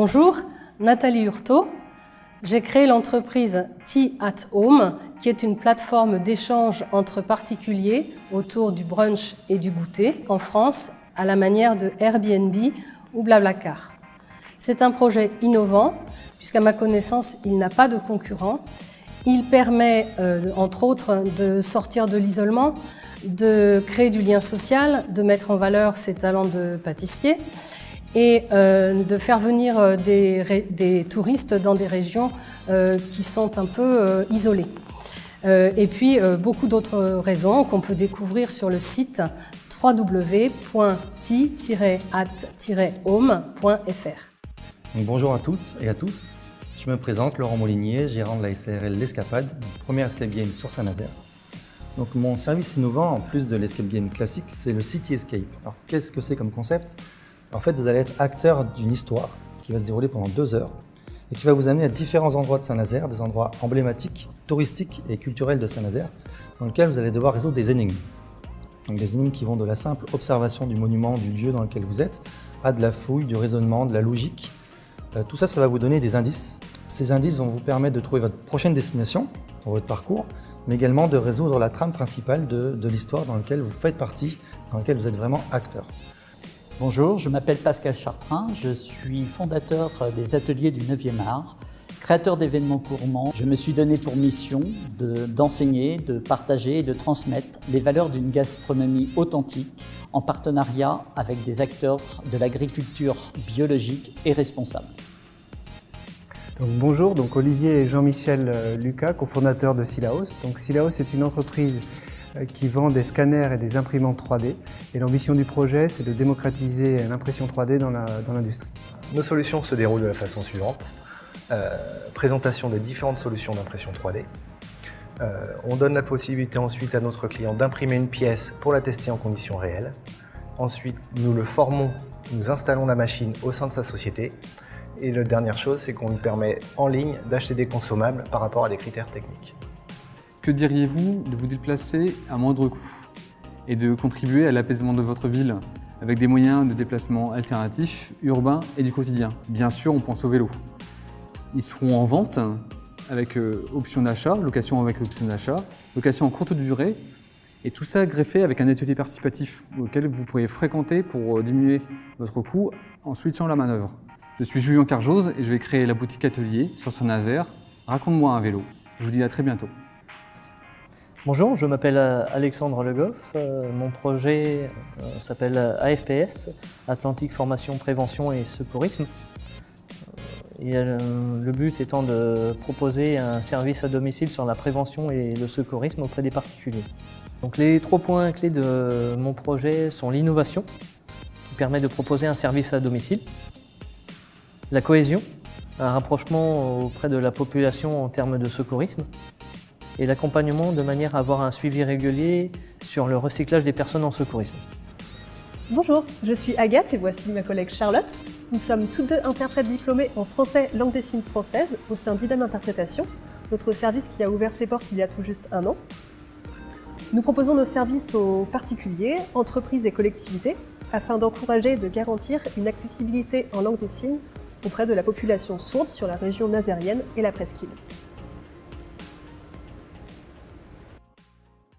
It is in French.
Bonjour, Nathalie Hurtaud. J'ai créé l'entreprise Tea at Home, qui est une plateforme d'échange entre particuliers autour du brunch et du goûter en France, à la manière de Airbnb ou Blablacar. C'est un projet innovant, puisqu'à ma connaissance, il n'a pas de concurrent. Il permet, entre autres, de sortir de l'isolement, de créer du lien social, de mettre en valeur ses talents de pâtissier et de faire venir des touristes dans des régions qui sont un peu isolées. Et puis, beaucoup d'autres raisons qu'on peut découvrir sur le site www.tea-at-home.fr. Bonjour à toutes et à tous. Je me présente, Laurent Molinier, gérant de la SARL L'Escapade, première escape game sur Saint-Nazaire. Donc mon service innovant, en plus de l'escape game classique, c'est le City Escape. Alors qu'est-ce que c'est comme concept? En fait, vous allez être acteur d'une histoire qui va se dérouler pendant 2 heures et qui va vous amener à différents endroits de Saint-Nazaire, des endroits emblématiques, touristiques et culturels de Saint-Nazaire, dans lesquels vous allez devoir résoudre des énigmes. Donc des énigmes qui vont de la simple observation du monument, du lieu dans lequel vous êtes, à de la fouille, du raisonnement, de la logique. Tout ça, ça va vous donner des indices. Ces indices vont vous permettre de trouver votre prochaine destination dans votre parcours, mais également de résoudre la trame principale de l'histoire dans laquelle vous faites partie, dans laquelle vous êtes vraiment acteur. Bonjour, je m'appelle Pascal Chartrain, je suis fondateur des ateliers du 9e art, créateur d'événements gourmands. Je me suis donné pour mission d'enseigner, de partager et de transmettre les valeurs d'une gastronomie authentique en partenariat avec des acteurs de l'agriculture biologique et responsable. Bonjour, Olivier et Jean-Michel Lucas, cofondateurs de Silaos. Silaos est une entreprise qui vend des scanners et des imprimantes 3D. Et l'ambition du projet, c'est de démocratiser l'impression 3D dans l'industrie. Nos solutions se déroulent de la façon suivante. Présentation des différentes solutions d'impression 3D. On donne la possibilité ensuite à notre client d'imprimer une pièce pour la tester en conditions réelles. Ensuite, nous le formons, nous installons la machine au sein de sa société. Et la dernière chose, c'est qu'on lui permet en ligne d'acheter des consommables par rapport à des critères techniques. Que diriez-vous de vous déplacer à moindre coût et de contribuer à l'apaisement de votre ville avec des moyens de déplacement alternatifs, urbains et du quotidien? Bien sûr, on pense au vélo. Ils seront en vente avec option d'achat, location avec option d'achat, location en courte durée, et tout ça greffé avec un atelier participatif auquel vous pourrez fréquenter pour diminuer votre coût en switchant la manœuvre. Je suis Julien Carjose et je vais créer la boutique atelier sur Saint-Nazaire. Raconte-moi un vélo. Je vous dis à très bientôt. Bonjour, je m'appelle Alexandre Le Goff. Mon projet s'appelle AFPS, Atlantique Formation, Prévention et Secourisme. Le but étant de proposer un service à domicile sur la prévention et le secourisme auprès des particuliers. Donc les 3 points clés de mon projet sont l'innovation, qui permet de proposer un service à domicile, la cohésion, un rapprochement auprès de la population en termes de secourisme, et l'accompagnement de manière à avoir un suivi régulier sur le recyclage des personnes en secourisme. Bonjour, je suis Agathe et voici ma collègue Charlotte. Nous sommes toutes deux interprètes diplômées en français langue des signes française au sein d'IDEM Interprétation, notre service qui a ouvert ses portes il y a tout juste 1 an. Nous proposons nos services aux particuliers, entreprises et collectivités afin d'encourager et de garantir une accessibilité en langue des signes auprès de la population sourde sur la région nazérienne et la presqu'île.